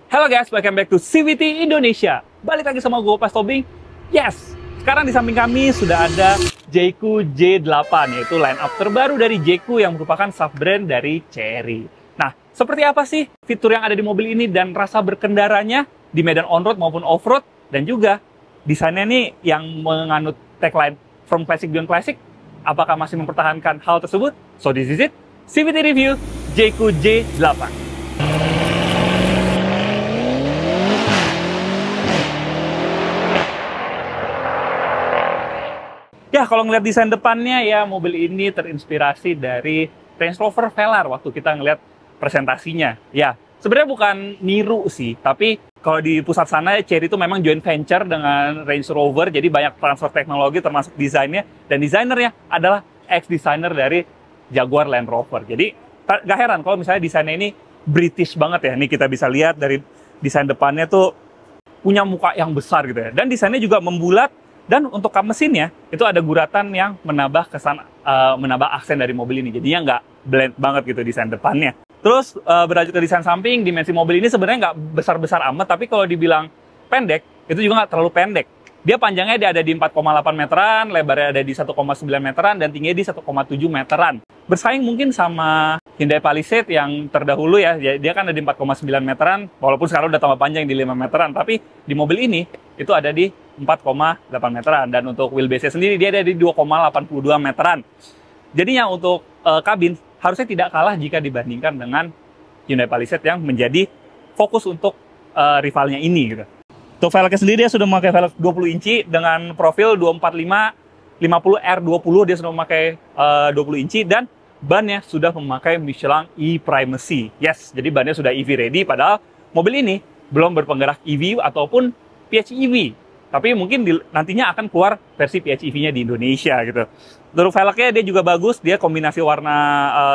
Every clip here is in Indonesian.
Halo guys, welcome back to CVT Indonesia. Balik lagi sama gue Pas Tobing. Yes, sekarang di samping kami sudah ada Jayco J8, yaitu line up terbaru dari Jayco yang merupakan sub-brand dari Chery. Nah, seperti apa sih fitur yang ada di mobil ini dan rasa berkendaranya di medan on-road maupun off-road? Dan juga desainnya nih yang menganut tagline From Classic Beyond Classic, apakah masih mempertahankan hal tersebut? So this is it, CVT Review Jayco J8. Ya, kalau ngeliat desain depannya ya, mobil ini terinspirasi dari Range Rover Velar waktu kita ngeliat presentasinya. Ya, sebenarnya bukan niru sih, tapi kalau di pusat sana Chery itu memang joint venture dengan Range Rover, jadi banyak transfer teknologi termasuk desainnya, dan desainernya adalah ex-designer dari Jaguar Land Rover. Jadi gak heran kalau misalnya desainnya ini British banget ya. Ini kita bisa lihat dari desain depannya tuh punya muka yang besar gitu ya, dan desainnya juga membulat. Dan untuk kap mesinnya, itu ada guratan yang menambah kesan, menambah aksen dari mobil ini. Jadinya nggak blend banget gitu desain depannya. Terus berlanjut ke desain samping, dimensi mobil ini sebenarnya nggak besar-besar amat, tapi kalau dibilang pendek, itu juga nggak terlalu pendek. Dia panjangnya dia ada di 4,8 meteran, lebarnya ada di 1,9 meteran, dan tingginya di 1,7 meteran. Bersaing mungkin sama Hyundai Palisade yang terdahulu ya, dia kan ada di 4,9 meteran, walaupun sekarang udah tambah panjang di 5 meteran, tapi di mobil ini itu ada di 4,8 meteran, dan untuk wheelbase-nya sendiri dia ada di 2,82 meteran. Jadinya untuk kabin harusnya tidak kalah jika dibandingkan dengan Hyundai Palisade yang menjadi fokus untuk rivalnya ini gitu. Untuk velgnya sendiri dia sudah memakai velg 20 inci dengan profil 245 50R20, dia sudah memakai 20 inci, dan bannya sudah memakai Michelin e-Primacy. Yes, jadi bannya sudah EV ready, padahal mobil ini belum berpenggerak EV ataupun PHEV. Tapi mungkin nantinya akan keluar versi PHEV-nya di Indonesia gitu. Untuk velgnya dia juga bagus, dia kombinasi warna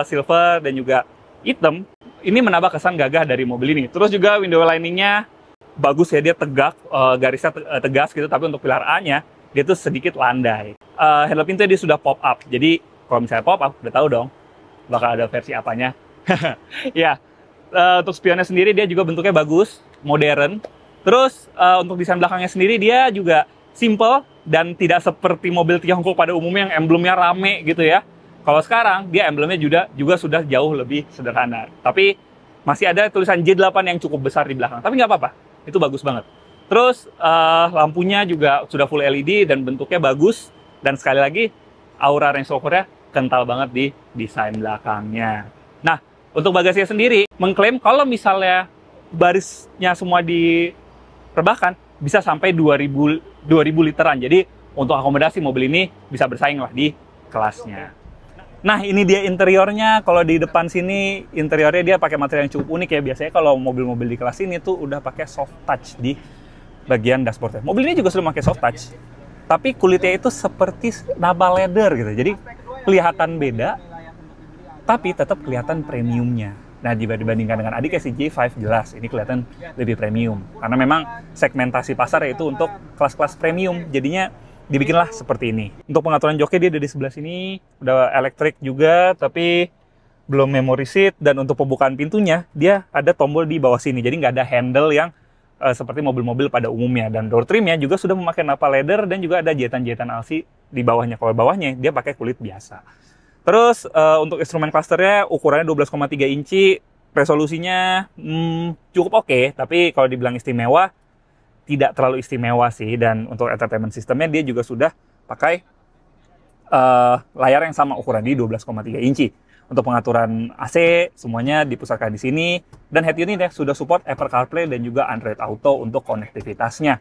silver dan juga hitam. Ini menambah kesan gagah dari mobil ini. Terus juga window lining-nya bagus ya, dia tegak, garisnya tegas gitu, tapi untuk pilar A-nya dia tuh sedikit landai. Handle pintu dia sudah pop up, jadi kalau misalnya pop up, udah tahu dong bakal ada versi apanya. Ya, untuk spionnya sendiri dia juga bentuknya bagus, modern. Terus untuk desain belakangnya sendiri dia juga simple dan tidak seperti mobil Tiongkok pada umumnya yang emblemnya rame gitu ya. Kalau sekarang dia emblemnya juga sudah jauh lebih sederhana. Tapi masih ada tulisan J8 yang cukup besar di belakang. Tapi nggak apa-apa, itu bagus banget. Terus lampunya juga sudah full LED dan bentuknya bagus. Dan sekali lagi aura Range Rover-nya kental banget di desain belakangnya. Nah, untuk bagasinya sendiri mengklaim kalau misalnya barisnya semua direbahkan bisa sampai 2000 literan. Jadi untuk akomodasi mobil ini bisa bersaing lah di kelasnya. Nah, ini dia interiornya. Kalau di depan sini interiornya dia pakai material yang cukup unik ya. Biasanya kalau mobil-mobil di kelas ini tuh udah pakai soft touch di bagian dashboardnya. Mobil ini juga sudah pakai soft touch, tapi kulitnya itu seperti napa leather gitu. Jadi kelihatan beda, tapi tetap kelihatan premiumnya. Nah, jika dibandingkan dengan adiknya si J5, jelas ini kelihatan lebih premium. Karena memang segmentasi pasar yaitu untuk kelas-kelas premium, jadinya dibikinlah seperti ini. Untuk pengaturan joknya dia ada di sebelah sini, udah elektrik juga, tapi belum memory seat. Dan untuk pembukaan pintunya, dia ada tombol di bawah sini, jadi nggak ada handle yang seperti mobil-mobil pada umumnya. Dan door trimnya juga sudah memakai napa leather dan juga ada jahitan-jahitan alsi di bawahnya. Kalau bawahnya dia pakai kulit biasa. Terus untuk instrumen clusternya ukurannya 12,3 inci, resolusinya cukup oke, tapi kalau dibilang istimewa, tidak terlalu istimewa sih. Dan untuk entertainment systemnya dia juga sudah pakai layar yang sama ukuran di 12,3 inci. Untuk pengaturan AC semuanya dipusatkan di sini, dan head unit ya sudah support Apple CarPlay dan juga Android Auto untuk konektivitasnya.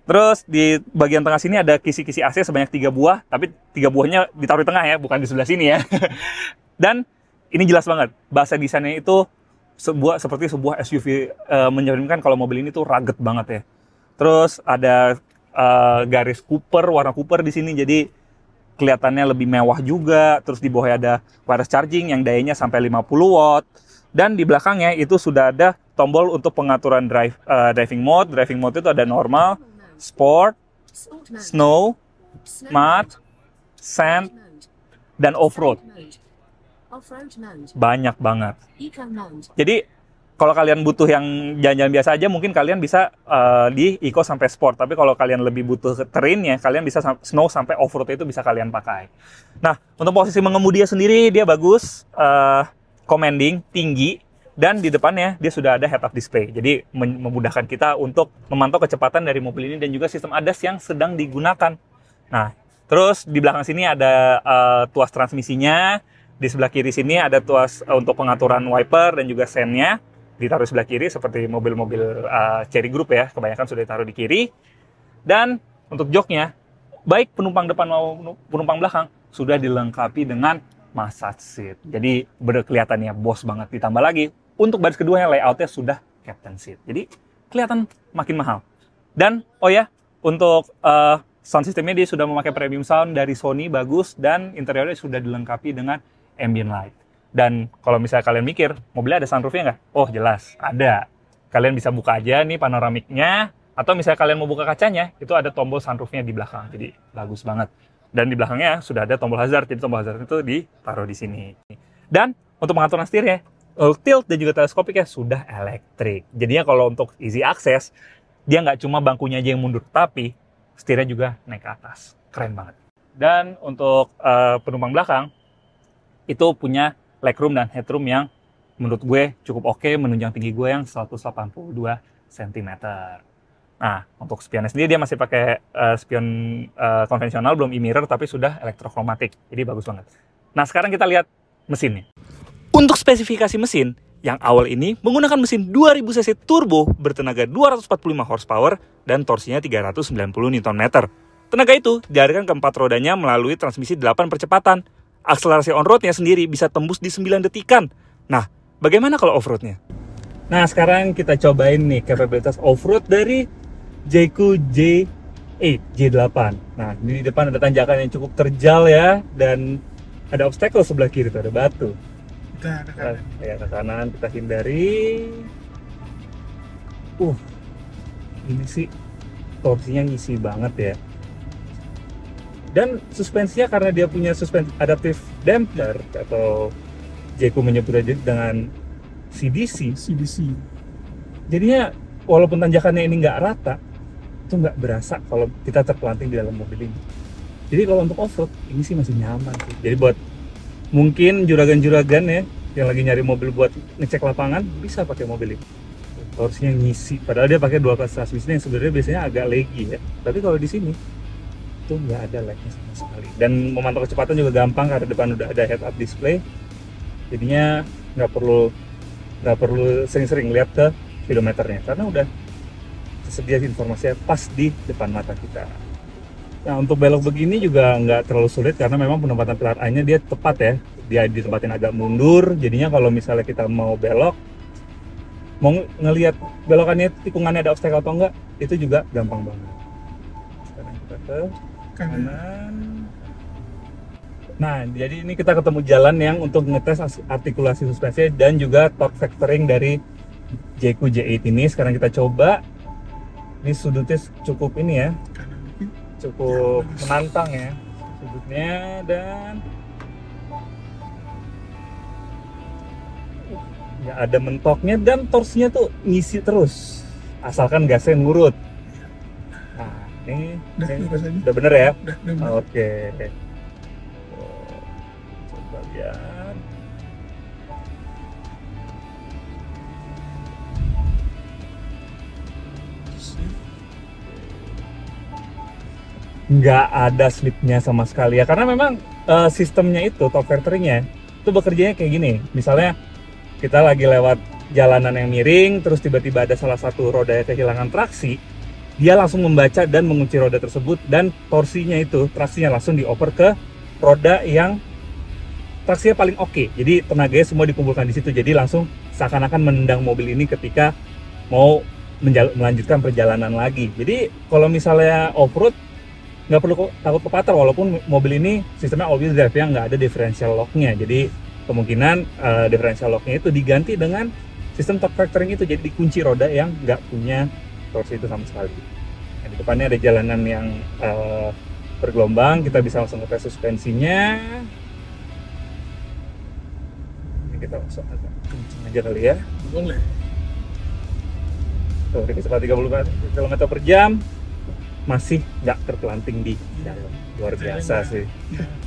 Terus di bagian tengah sini ada kisi-kisi AC sebanyak 3 buah, tapi 3 buahnya ditaruh di tengah ya, bukan di sebelah sini ya. Dan ini jelas banget, bahasa desainnya itu seperti sebuah SUV, mencerminkan kalau mobil ini tuh rugged banget ya. Terus ada garis Cooper, warna Cooper di sini, jadi kelihatannya lebih mewah juga. Terus di bawahnya ada wireless charging yang dayanya sampai 50 watt. Dan di belakangnya itu sudah ada tombol untuk pengaturan driving mode. Driving mode itu ada normal, sport, snow, mud, sand, dan off-road. Banyak banget. Jadi Kalau kalian butuh yang jalan-jalan biasa aja, mungkin kalian bisa di Eco sampai Sport. Tapi kalau kalian lebih butuh terrainnya, kalian bisa snow sampai off-road itu bisa kalian pakai. Nah, untuk posisi mengemudinya sendiri, dia bagus, commanding, tinggi, dan di depannya dia sudah ada head-up display. Jadi memudahkan kita untuk memantau kecepatan dari mobil ini dan juga sistem ADAS yang sedang digunakan. Nah, terus di belakang sini ada tuas transmisinya. Di sebelah kiri sini ada tuas untuk pengaturan wiper dan juga sennya. Ditaruh sebelah kiri seperti mobil-mobil Chery Group ya, kebanyakan sudah ditaruh di kiri. Dan untuk joknya, baik penumpang depan maupun penumpang belakang sudah dilengkapi dengan massage seat. Jadi kelihatannya bos banget. Ditambah lagi untuk baris kedua yang layoutnya sudah captain seat. Jadi kelihatan makin mahal. Dan oh ya, untuk sound systemnya dia sudah memakai premium sound dari Sony, bagus, dan interiornya sudah dilengkapi dengan ambient light. Dan kalau misalnya kalian mikir, mobilnya ada sunroofnya nggak? Oh jelas, ada. Kalian bisa buka aja nih panoramiknya, atau misalnya kalian mau buka kacanya, itu ada tombol sunroofnya di belakang. Jadi bagus banget. Dan di belakangnya sudah ada tombol hazard, jadi tombol hazard itu ditaruh di sini. Dan untuk pengaturan setirnya, tilt dan juga teleskopiknya sudah elektrik. Jadinya kalau untuk easy access, dia nggak cuma bangkunya aja yang mundur, tapi setirnya juga naik ke atas. Keren banget. Dan untuk penumpang belakang, itu punya legroom dan headroom yang menurut gue cukup oke, menunjang tinggi gue yang 182 cm. Nah, untuk spionnya sendiri dia masih pakai spion konvensional, belum e-mirror, tapi sudah elektrokromatik. Jadi bagus banget. Nah, sekarang kita lihat mesinnya. Untuk spesifikasi mesin, yang awal ini menggunakan mesin 2000 cc turbo bertenaga 245 horsepower dan torsinya 390 Nm. Tenaga itu dialirkan ke 4 rodanya melalui transmisi 8 percepatan. Akselerasi on-roadnya sendiri bisa tembus di 9 detikan. Nah, bagaimana kalau off-roadnya? Nah, sekarang kita cobain nih kapabilitas off-road dari Jayco J8, J8. Nah, di depan ada tanjakan yang cukup terjal ya, dan ada obstacle sebelah kiri tuh, ada batu. Kita ke kanan. Ya, ke kanan kita hindari. Ini sih torsinya ngisi banget ya. Dan suspensinya karena dia punya suspensi adaptive damper, atau Jayco menyebutnya dengan CDC. Jadinya walaupun tanjakannya ini nggak rata, itu nggak berasa kalau kita terpelanting di dalam mobil ini. Jadi kalau untuk off-road, ini sih masih nyaman sih. Jadi buat mungkin juragan-juragan ya, yang lagi nyari mobil buat ngecek lapangan, bisa pakai mobil ini. Torsinya ngisi, padahal dia pakai 12 transmisi yang sebenarnya biasanya agak laggy ya. Tapi kalau di sini itu nggak ada lagnya sama sekali, dan memantau kecepatan juga gampang karena depan udah ada head up display. Jadinya nggak perlu sering-sering lihat ke kilometernya karena udah tersedia informasinya pas di depan mata kita. Nah, untuk belok begini juga nggak terlalu sulit karena memang penempatan pilar A-nya dia tepat ya, dia ditempatin agak mundur. Jadinya kalau misalnya kita mau belok, mau ngelihat belokannya tikungannya ada obstacle atau enggak, itu juga gampang banget. Sekarang kita ke kanan. Nah, jadi ini kita ketemu jalan yang untuk ngetes artikulasi suspensi dan juga torque vectoring dari Jayco J8 ini. Sekarang kita coba. Ini sudutnya cukup ini ya, cukup menantang ya sudutnya, dan ya ada mentoknya dan torsinya tuh ngisi terus asalkan gasnya ngurut. Nah, ini udah bener ya? Udah. Oke. Coba lihat. Nggak ada slipnya sama sekali ya, karena memang sistemnya itu, torque vectoringnya itu bekerjanya kayak gini. Misalnya kita lagi lewat jalanan yang miring, terus tiba-tiba ada salah satu roda yang kehilangan traksi, dia langsung membaca dan mengunci roda tersebut, dan torsinya itu, traksinya langsung dioper ke roda yang traksinya paling oke. Jadi tenaganya semua dikumpulkan di situ, jadi langsung seakan-akan menendang mobil ini ketika mau melanjutkan perjalanan lagi. Jadi kalau misalnya off-road, nggak perlu takut kepatar, walaupun mobil ini sistemnya all-wheel drive yang nggak ada differential lock-nya. Jadi kemungkinan differential lock-nya itu diganti dengan sistem torque vectoring itu, jadi dikunci roda yang nggak punya torsi itu sama sekali. Nah, di depannya ada jalanan yang bergelombang, kita bisa langsung ngetes suspensinya. Ini kita langsung agak kenceng aja kali ya. Boleh. Tuh, di kecepatan 30 km per jam masih nggak terpelanting di dalam. Luar biasa sih.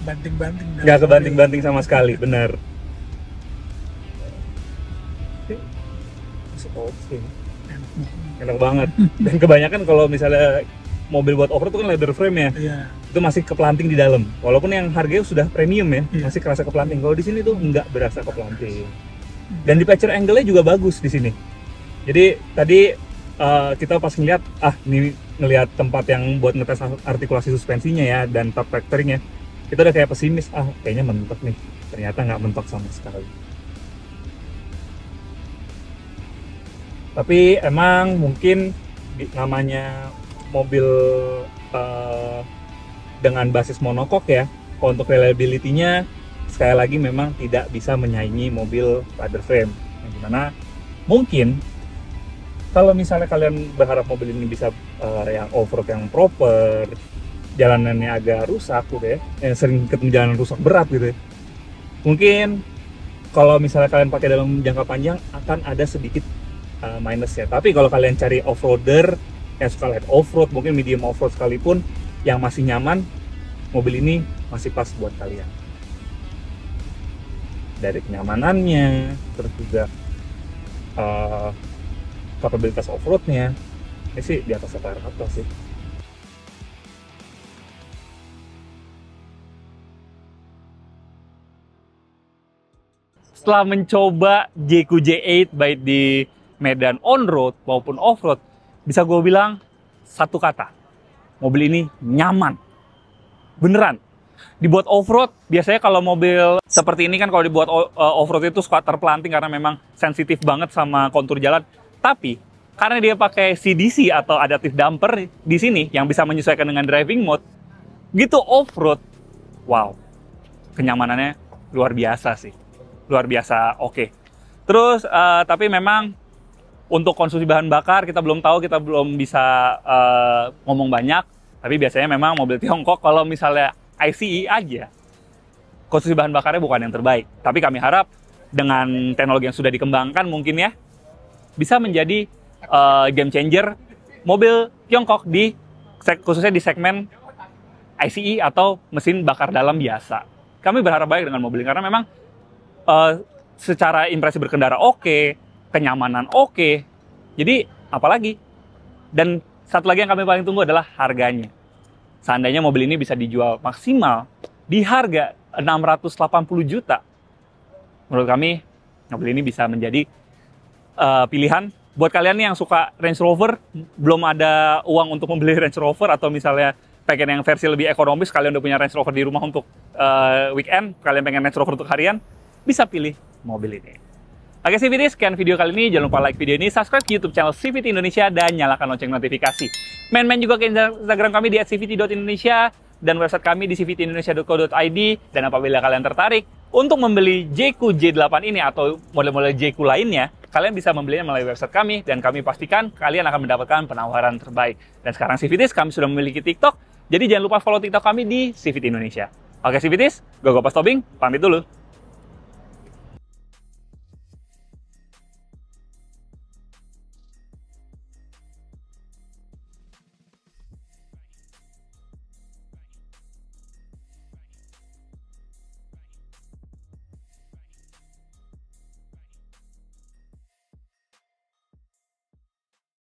Banting-banting. Nggak kebanting-banting sama sekali, benar. Oke. Enak banget. Dan kebanyakan kalau misalnya mobil buat off-road itu kan leather frame ya. Iya. Itu masih keplanting di dalam. Walaupun yang harganya sudah premium ya, masih kerasa keplanting. Kalau di sini tuh nggak berasa keplanting. Dan departure angle-nya juga bagus di sini. Jadi tadi kita pas ngeliat, ini ngelihat tempat yang buat ngetes artikulasi suspensinya ya dan top factoring-nya, kita udah kayak pesimis, kayaknya mentok nih. Ternyata nggak mentok sama sekali. Tapi emang mungkin namanya mobil dengan basis monokok ya, untuk reliability-nya sekali lagi memang tidak bisa menyaingi mobil leather frame. Yang dimana mungkin kalau misalnya kalian berharap mobil ini bisa yang off-road yang proper, jalanannya agak rusak gitu ya, sering ketemu jalanan rusak berat gitu ya, mungkin kalau misalnya kalian pakai dalam jangka panjang akan ada sedikit minusnya. Tapi kalau kalian cari off-roader yang suka light off-road, mungkin medium off-road sekalipun, yang masih nyaman, mobil ini masih pas buat kalian. Dari kenyamanannya, terus juga kapabilitas off-roadnya, ini sih di atas rata-rata sih. Setelah mencoba JQ J8 baik di medan on-road maupun off-road, bisa gue bilang satu kata, mobil ini nyaman. Beneran. Dibuat off-road, biasanya kalau mobil seperti ini kan kalau dibuat off-road itu suka terpelanting karena memang sensitif banget sama kontur jalan. Tapi, karena dia pakai CDC atau adaptive damper di sini yang bisa menyesuaikan dengan driving mode, gitu off-road, wow, kenyamanannya luar biasa sih. Luar biasa oke. Terus, tapi memang untuk konsumsi bahan bakar kita belum tahu, kita belum bisa ngomong banyak. Tapi biasanya memang mobil Tiongkok kalau misalnya ICE aja, konsumsi bahan bakarnya bukan yang terbaik. Tapi kami harap dengan teknologi yang sudah dikembangkan mungkin ya, bisa menjadi game changer mobil Tiongkok khususnya di segmen ICE atau mesin bakar dalam biasa. Kami berharap baik dengan mobil ini karena memang secara impresi berkendara oke, kenyamanan oke. Jadi apalagi? Dan satu lagi yang kami paling tunggu adalah harganya. Seandainya mobil ini bisa dijual maksimal di harga 680 juta, menurut kami mobil ini bisa menjadi pilihan buat kalian nih yang suka Range Rover, belum ada uang untuk membeli Range Rover, atau misalnya pengen yang versi lebih ekonomis, kalian udah punya Range Rover di rumah untuk weekend, kalian pengen Range Rover untuk harian, bisa pilih mobil ini. Oke CVT, sekian video kali ini. Jangan lupa like video ini, subscribe ke YouTube channel CVT Indonesia, dan nyalakan lonceng notifikasi. Main-main juga ke Instagram kami di @cvt.indonesia, dan website kami di cvtindonesia.co.id. Dan apabila kalian tertarik untuk membeli JQ J8 ini atau model-model JQ lainnya, kalian bisa membelinya melalui website kami, dan kami pastikan kalian akan mendapatkan penawaran terbaik. Dan sekarang CVT, kami sudah memiliki TikTok, jadi jangan lupa follow TikTok kami di CVT Indonesia. Oke CVT, gue Pas Tobing, pamit dulu.